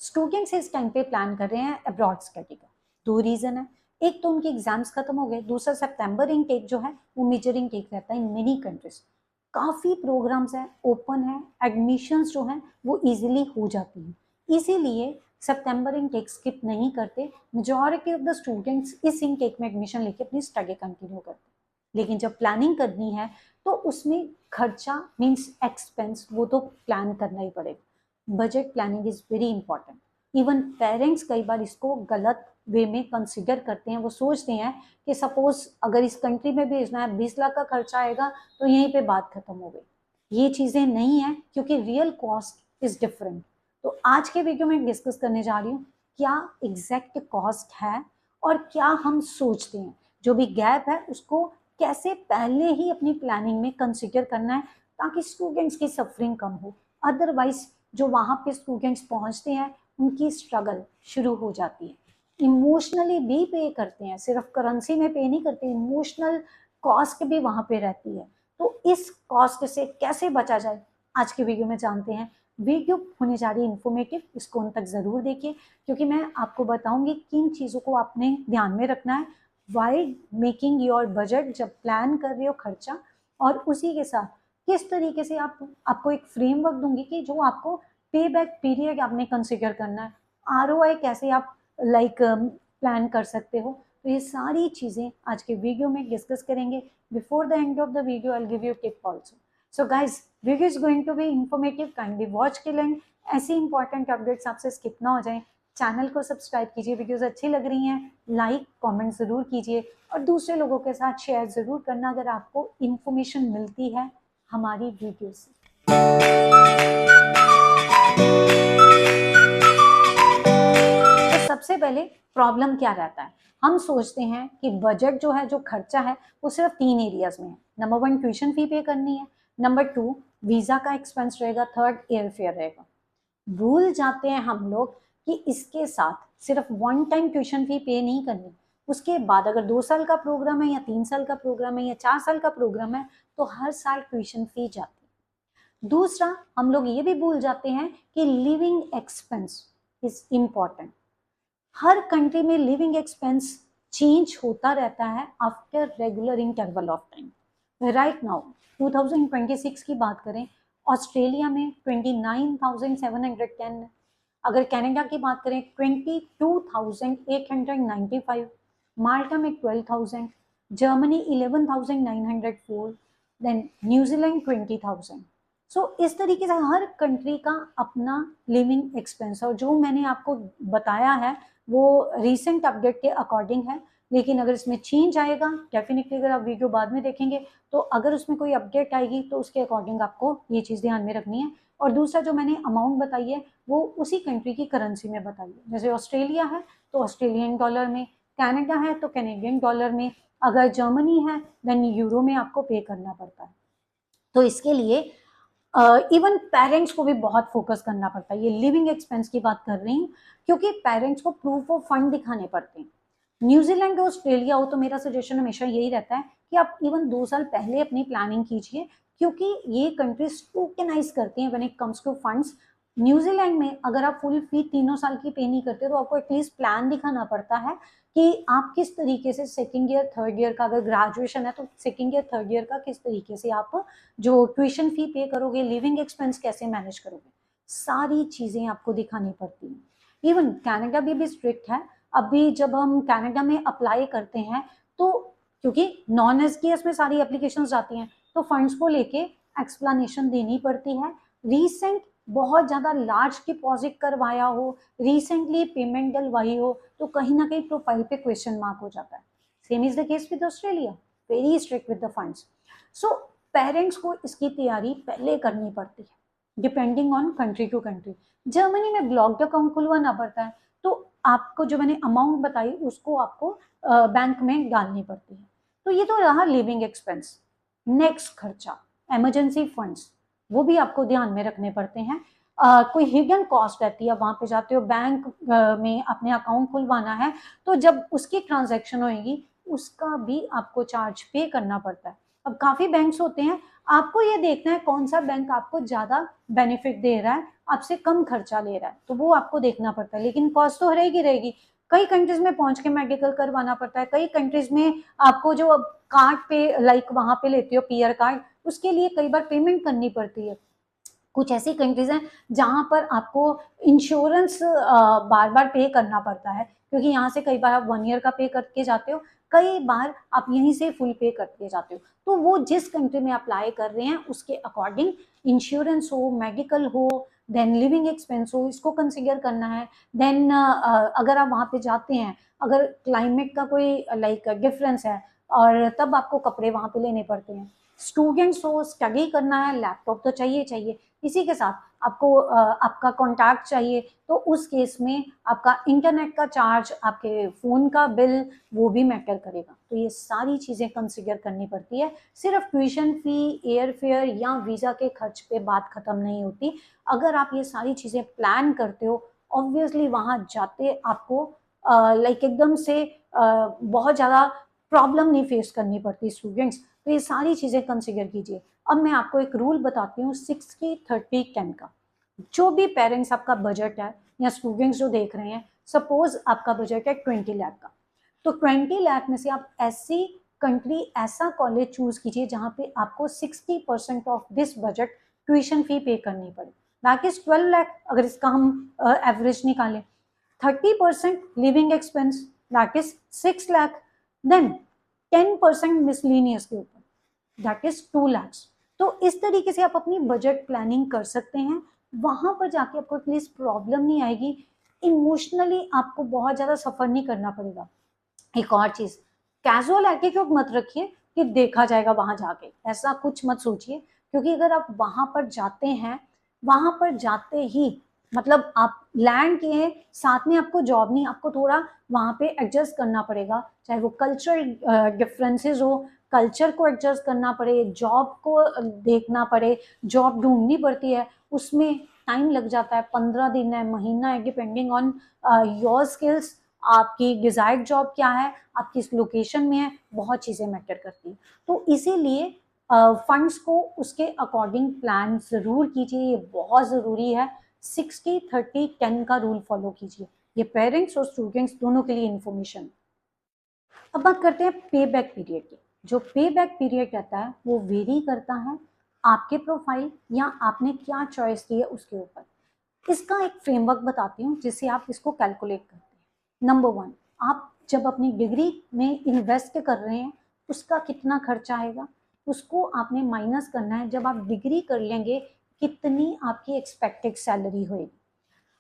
Students इस time पे plan कर रहे हैं अब्रॉड स्टडी का। दो रीजन है, एक तो उनके एग्जाम्स खत्म हो गए, दूसरा सितंबर इनटेक जो है वो मेजर इनटेक रहता है इन मेनी कंट्रीज। काफ़ी प्रोग्राम्स हैं, ओपन है, एडमिशंस जो हैं वो इजीली हो जाती हैं, इसीलिए सितंबर इनटेक स्किप नहीं करते। मेजॉरिटी ऑफ द स्टूडेंट्स इस इनटेक में एडमिशन लेके अपनी स्टडी कंटिन्यू करते हैं। लेकिन जब प्लानिंग करनी है तो उसमें खर्चा मीन्स एक्सपेंस वो तो प्लान करना ही पड़ेगा। Budget planning is very important. Even parents कई बार इसको गलत वे में कंसिडर करते हैं। वो सोचते हैं कि सपोज अगर इस कंट्री में भेजना है 20 लाख का खर्चा आएगा तो यहीं पे बात खत्म हो गई। ये चीज़ें नहीं है, क्योंकि रियल कॉस्ट इज डिफरेंट। तो आज के वीडियो में डिस्कस करने जा रही हूँ क्या एग्जैक्ट कॉस्ट है और क्या हम सोचते हैं। जो भी गैप है उसको कैसे पहले ही अपनी प्लानिंग में कंसिडर करना है ताकि स्टूडेंट्स की सफरिंग कम हो। अदरवाइज जो वहाँ पे स्टूडेंट्स पहुँचते हैं उनकी स्ट्रगल शुरू हो जाती है। इमोशनली भी पे करते हैं, सिर्फ करेंसी में पे नहीं करते, इमोशनल कॉस्ट भी वहाँ पे रहती है। तो इस कॉस्ट से कैसे बचा जाए आज के वीडियो में जानते हैं। वीडियो होने जा रही है इन्फॉर्मेटिव, इसको उन तक ज़रूर देखिए क्योंकि मैं आपको बताऊंगी किन चीज़ों को आपने ध्यान में रखना है वाइल मेकिंग योर बजट, जब प्लान कर रहे हो खर्चा। और उसी के साथ किस तरीके से आपको एक फ्रेमवर्क दूंगी कि जो आपको पे बैक पीरियड आपने कंसिडर करना है, आरओआई कैसे आप प्लान कर सकते हो। तो ये सारी चीज़ें आज के वीडियो में डिस्कस करेंगे। Before the end of the video I will give you tip also. So guys video is going to be informative, kindly watch के लें। ऐसी इंपॉर्टेंट अपडेट्स आपसे स्किप ना हो जाए। चैनल को सब्सक्राइब कीजिए, वीडियोस अच्छी लग रही हैं लाइक कमेंट ज़रूर कीजिए और दूसरे लोगों के साथ शेयर ज़रूर करना अगर आपको इन्फॉर्मेशन मिलती है हमारी वीडियो से। तो सबसे पहले प्रॉब्लम क्या रहता है, हम सोचते हैं कि बजट जो है, जो खर्चा है वो सिर्फ 3 एरियाज में है। नंबर 1 ट्यूशन फी पे करनी है, नंबर 2 वीज़ा का एक्सपेंस रहेगा, थर्ड एयर फेयर रहेगा। भूल जाते हैं हम लोग कि इसके साथ सिर्फ वन टाइम ट्यूशन फी पे नहीं करनी, उसके बाद अगर 2 साल का प्रोग्राम है या 3 साल का प्रोग्राम है या 4 साल का प्रोग्राम है तो हर साल ट्यूशन फी जाती है। दूसरा, हम लोग ये भी भूल जाते हैं कि living expense is important. Her country में लिविंग एक्सपेंस चेंज होता रहता है after regular interval of time. Right now 2026 की बात करें, ऑस्ट्रेलिया में 29,710 है। अगर कनाडा की बात करें 22,895, माल्टा में 12,000, जर्मनी 11,904, देन न्यूजीलैंड 20,000। सो इस तरीके से हर कंट्री का अपना लिविंग एक्सपेंस, और जो मैंने आपको बताया है वो रिसेंट अपडेट के अकॉर्डिंग है। लेकिन अगर इसमें चेंज आएगा डेफिनेटली, अगर आप वीडियो बाद में देखेंगे तो अगर उसमें कोई अपडेट आएगी तो उसके अकॉर्डिंग आपको ये चीज़ ध्यान में रखनी है। और दूसरा जो मैंने अमाउंट बताई है वो उसी कंट्री की करेंसी में बताई है। जैसे ऑस्ट्रेलिया है तो ऑस्ट्रेलियन डॉलर में, कनाडा है तो कैनेडियन डॉलर में, अगर जर्मनी है देन यूरो में आपको पे करना पड़ता है। तो इसके लिए इवन पेरेंट्स को भी बहुत फोकस करना पड़ता है। ये लिविंग एक्सपेंस की बात कर रही हूँ क्योंकि पेरेंट्स को प्रूफ ऑफ फंड दिखाने पड़ते हैं। न्यूजीलैंड और ऑस्ट्रेलिया हो तो मेरा सजेशन हमेशा यही रहता है कि आप इवन 2 साल पहले अपनी प्लानिंग कीजिए क्योंकि ये कंट्रीज टोकनाइज करती हैं when it comes to funds. New Zealand में अगर आप फुल फी 3 साल की पे नहीं करते तो आपको एटलीस्ट प्लान दिखाना पड़ता है कि आप किस तरीके से सेकेंड ईयर थर्ड ईयर का, अगर ग्रेजुएशन है तो सेकेंड ईयर थर्ड ईयर का किस तरीके से आप जो ट्यूशन फी पे करोगे, लिविंग एक्सपेंस कैसे मैनेज करोगे, सारी चीज़ें आपको दिखानी पड़ती हैं। इवन कनाडा भी स्ट्रिक्ट है। अभी जब हम कनाडा में अप्लाई करते हैं तो क्योंकि नॉन एसडीएस में सारी एप्लीकेशंस जाती हैं तो फंड्स को लेके एक्सप्लेनेशन देनी पड़ती है। रिसेंट बहुत ज़्यादा लार्ज डिपॉजिट करवाया हो, रिसेंटली पेमेंट डलवाई हो तो कहीं ना कहीं प्रोफाइल पे क्वेश्चन मार्क हो जाता है। Same is the case with Australia, very strict with the funds. So parents को इसकी तैयारी पहले करनी पड़ती है depending on country to country. Germany में ब्लॉक्ड अकाउंट खुलवाना पड़ता है तो आपको जो मैंने अमाउंट बताई उसको आपको बैंक में डालनी पड़ती है। तो ये तो रहा लिविंग एक्सपेंस। नेक्स्ट खर्चा इमरजेंसी फंड्स, वो भी आपको ध्यान में रखने पड़ते हैं। कोई हिडन कॉस्ट रहती है, वहाँ पे जाते हो बैंक में अपने अकाउंट खुलवाना है तो जब उसकी ट्रांजैक्शन होएगी उसका भी आपको चार्ज पे करना पड़ता है। अब काफ़ी बैंक्स होते हैं, आपको ये देखना है कौन सा बैंक आपको ज़्यादा बेनिफिट दे रहा है, आपसे कम खर्चा ले रहा है, तो वो आपको देखना पड़ता है। लेकिन कॉस्ट तो रहेगी रहेगी। कई कंट्रीज में पहुंच के मेडिकल करवाना पड़ता है, कई कंट्रीज में आपको जो कार्ड पे लाइक वहां पे लेते हो पीयर कार्ड, उसके लिए कई बार पेमेंट करनी पड़ती है। कुछ ऐसी कंट्रीज हैं जहां पर आपको इंश्योरेंस बार बार पे करना पड़ता है, क्योंकि यहाँ से कई बार आप 1 ईयर का पे करके जाते हो, कई बार आप यहीं से फुल पे करके जाते हो। तो वो जिस कंट्री में अप्लाई कर रहे हैं उसके अकॉर्डिंग इंश्योरेंस हो, मेडिकल हो, देन लिविंग एक्सपेंस हो, इसको कंसिडर करना है। देन अगर आप वहाँ पे जाते हैं, अगर क्लाइमेट का कोई लाइक डिफरेंस है, और तब आपको कपड़े वहाँ पे लेने पड़ते हैं। स्टूडेंट्स हो, स्टडी करना है, लैपटॉप तो चाहिए चाहिए, इसी के साथ आपको आपका कॉन्टैक्ट चाहिए, तो उस केस में आपका इंटरनेट का चार्ज, आपके फ़ोन का बिल, वो भी मैटर करेगा। तो ये सारी चीज़ें कंसिडर करनी पड़ती है। सिर्फ ट्यूशन फ़ी, एयर फेयर या वीज़ा के खर्च पे बात ख़त्म नहीं होती। अगर आप ये सारी चीज़ें प्लान करते हो, ऑब्वियसली वहाँ जाते आपको लाइक एकदम से बहुत ज़्यादा प्रॉब्लम नहीं फेस करनी पड़ती स्टूडेंट्स। तो ये सारी चीज़ें कंसिडर कीजिए। अब मैं आपको एक रूल बताती हूँ 60-30-10 का। जो भी पेरेंट्स आपका बजट है या स्टूडेंट्स जो देख रहे हैं, सपोज आपका बजट है 20 लाख का, तो 20 लाख में से आप ऐसी कंट्री, ऐसा कॉलेज चूज कीजिए जहाँ पे आपको 60% of this budget tuition fee पे करनी पड़े, दैट इज 12 लाख। अगर इसका हम एवरेज निकालें, 30% living expense, that is 6 lakh, then 10% miscellaneous के ऊपर, दैट इज 2 lakhs। तो इस तरीके से आप अपनी बजट प्लानिंग कर सकते हैं। वहां पर जाके आपको एटलीस्ट प्रॉब्लम नहीं आएगी, इमोशनली आपको बहुत ज्यादा सफर नहीं करना पड़ेगा। एक और चीज, कैजुअल एटीट्यूड मत रखिए कि देखा जाएगा वहां जाके, ऐसा कुछ मत सोचिए, क्योंकि अगर आप वहां पर जाते हैं, वहां पर जाते ही मतलब आप लैंड किए, साथ में आपको जॉब नहीं, आपको थोड़ा वहां पे एडजस्ट करना पड़ेगा, चाहे वो कल्चर डिफरेंसेस हो, कल्चर को एडजस्ट करना पड़े, जॉब को देखना पड़े, जॉब ढूंढनी पड़ती है, उसमें टाइम लग जाता है, 15 दिन है, महीना है, डिपेंडिंग ऑन योर स्किल्स, आपकी डिजायर्ड जॉब क्या है, आप किस लोकेशन में है, बहुत चीजें मैटर करती है। तो इसीलिए फंड्स को उसके अकॉर्डिंग प्लान जरूर कीजिए, ये बहुत जरूरी है। 60-30-10 का रूल फॉलो कीजिए, ये पेरेंट्स और स्टूडेंट्स दोनों के लिए इंफॉर्मेशन। अब बात करते हैं पे बैक पीरियड की। जो पे बैक पीरियड रहता है वो वेरी करता है आपके प्रोफाइल या आपने क्या चॉइस की है उसके ऊपर। इसका एक फ्रेमवर्क बताती हूँ जिससे आप इसको कैलकुलेट करते हैं। नंबर 1, आप जब अपनी डिग्री में इन्वेस्ट कर रहे हैं उसका कितना खर्चा आएगा, उसको आपने माइनस करना है। जब आप डिग्री कर लेंगे कितनी आपकी एक्सपेक्टेड सैलरी होगी।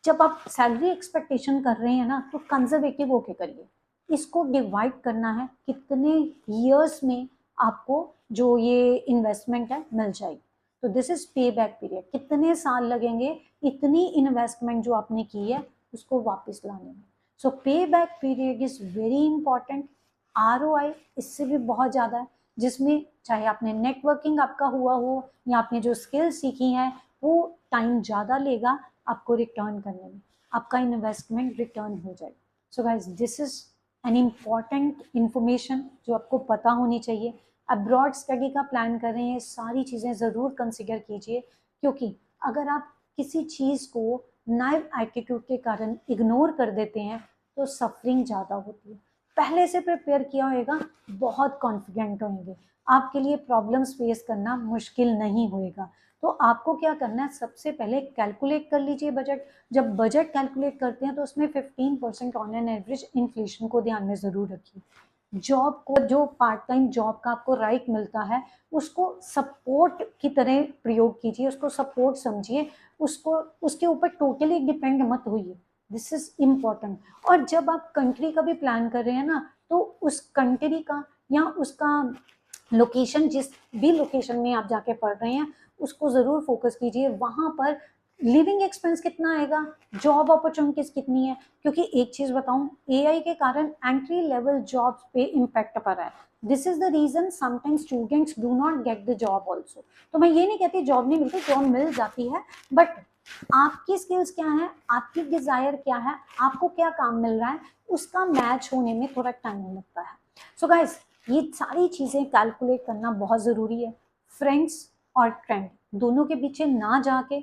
जब आप सैलरी एक्सपेक्टेशन कर रहे हैं ना, तो कंजर्वेटिव होके करिए, इसको डिवाइड करना है कितने ईयर्स में आपको जो ये इन्वेस्टमेंट है मिल जाएगी। तो दिस इज पे बैक पीरियड, कितने साल लगेंगे इतनी इन्वेस्टमेंट जो आपने की है उसको वापस लाने में। सो पे back period is very important. ROI इससे भी बहुत ज़्यादा है, जिसमें चाहे आपने नेटवर्किंग आपका हुआ हो या आपने जो स्किल्स सीखी हैं वो टाइम ज़्यादा लेगा आपको रिटर्न करने में, आपका इन्वेस्टमेंट रिटर्न हो जाएगा। So guys this is an important information जो आपको पता होनी चाहिए। अब्रॉड स्टडी का प्लान कर रहे हैं, सारी चीज़ें ज़रूर कंसिडर कीजिए, क्योंकि अगर आप किसी चीज़ को नाइव एटीट्यूड के कारण इग्नोर कर देते हैं तो सफरिंग ज़्यादा होती है। पहले से प्रिपेयर किया होगा, बहुत कॉन्फिडेंट होंगे, आपके लिए प्रॉब्लम्स फेस करना मुश्किल नहीं होएगा। तो आपको क्या करना है, सबसे पहले कैलकुलेट कर लीजिए बजट। जब बजट कैलकुलेट करते हैं तो उसमें 15% ऑन एन एवरेज इन्फ्लेशन को ध्यान में ज़रूर रखिए। जॉब को, जो पार्ट टाइम जॉब का आपको राइट मिलता है उसको सपोर्ट की तरह प्रयोग कीजिए, उसको सपोर्ट समझिए, उसको उसके ऊपर टोटली डिपेंड मत होइए। This is important. और जब आप कंट्री का भी प्लान कर रहे हैं ना, तो उस कंट्री का या उसका लोकेशन, जिस भी लोकेशन में आप जाके पढ़ रहे हैं उसको ज़रूर फोकस कीजिए। वहाँ पर लिविंग एक्सपेंस कितना आएगा, जॉब अपॉर्चुनिटीज कितनी है, क्योंकि एक चीज़ बताऊं, AI के कारण एंट्री लेवल जॉब्स पे इम्पैक्ट पड़ रहा है। This is the reason sometimes students do not get the job also. तो मैं ये नहीं कहती जॉब नहीं मिलती, जॉब मिल जाती है, बट आपकी स्किल्स क्या है, आपकी डिजायर क्या है, आपको क्या काम मिल रहा है, उसका मैच होने में थोड़ा टाइम लगता है। सो गाइस, ये सारी चीज़ें कैलकुलेट करना बहुत ज़रूरी है। फ्रेंड्स और ट्रेंड दोनों के पीछे ना जाके,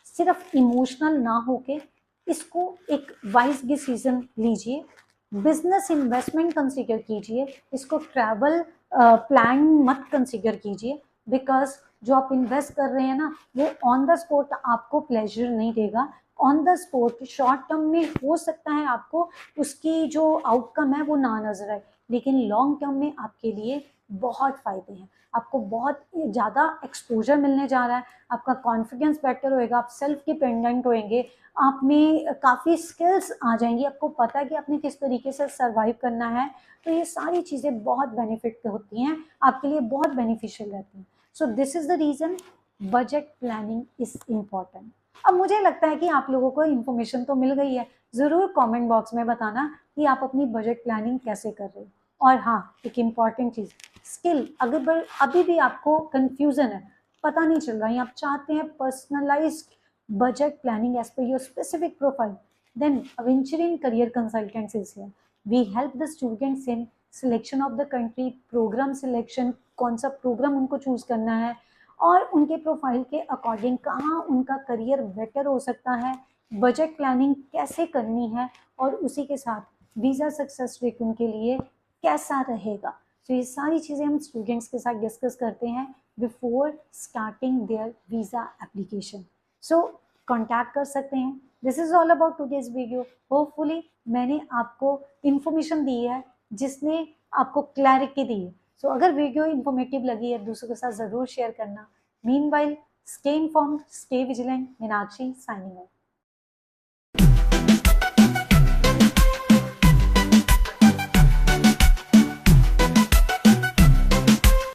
सिर्फ इमोशनल ना होके, इसको एक वाइज डिसीजन लीजिए। बिजनेस इन्वेस्टमेंट कंसीडर कीजिए, इसको ट्रैवल प्लान मत कंसीडर कीजिए, बिकॉज जो आप इन्वेस्ट कर रहे हैं ना, वो ऑन द स्पॉट आपको प्लेजर नहीं देगा। On the spot short term में हो सकता है आपको उसकी जो आउटकम है वो ना नजर आए, लेकिन लॉन्ग टर्म में आपके लिए बहुत फायदे हैं। आपको बहुत ज़्यादा एक्सपोजर मिलने जा रहा है, आपका कॉन्फिडेंस बेटर होएगा, आप सेल्फ डिपेंडेंट होएंगे, आप में काफ़ी स्किल्स आ जाएंगी, आपको पता है कि आपने किस तरीके से सर्वाइव करना है। तो ये सारी चीज़ें बहुत बेनिफिट होती हैं, आपके लिए बहुत बेनिफिशियल रहती हैं। So this is the reason budget planning is important. अब मुझे लगता है कि आप लोगों को इन्फॉर्मेशन तो मिल गई है। ज़रूर कमेंट बॉक्स में बताना कि आप अपनी बजट प्लानिंग कैसे कर रहे हो। और हाँ, एक इम्पॉर्टेंट चीज़, स्किल अगर अभी भी आपको कंफ्यूजन है, पता नहीं चल रहा है, आप चाहते हैं personalised budget planning as per your specific profile, then venture in career consultants is here. We help the students in selection of the country, program selection, कौन सा प्रोग्राम उनको चूज करना है और उनके प्रोफाइल के अकॉर्डिंग कहाँ उनका करियर बेटर हो सकता है, बजट प्लानिंग कैसे करनी है, और उसी के साथ वीज़ा सक्सेस रेट उनके लिए कैसा रहेगा। तो ये सारी चीज़ें हम स्टूडेंट्स के साथ डिस्कस करते हैं before starting there visa application. So contact कर सकते हैं। This is all about today's video. Hopefully मैंने आपको इन्फॉर्मेशन दी है जिसने आपको क्लैरिटी दी है। सो अगर वीडियो इन्फॉर्मेटिव लगी है दूसरों के साथ ज़रूर शेयर करना। Meanwhile stay informed, stay vigilant. Meenakshi signing off.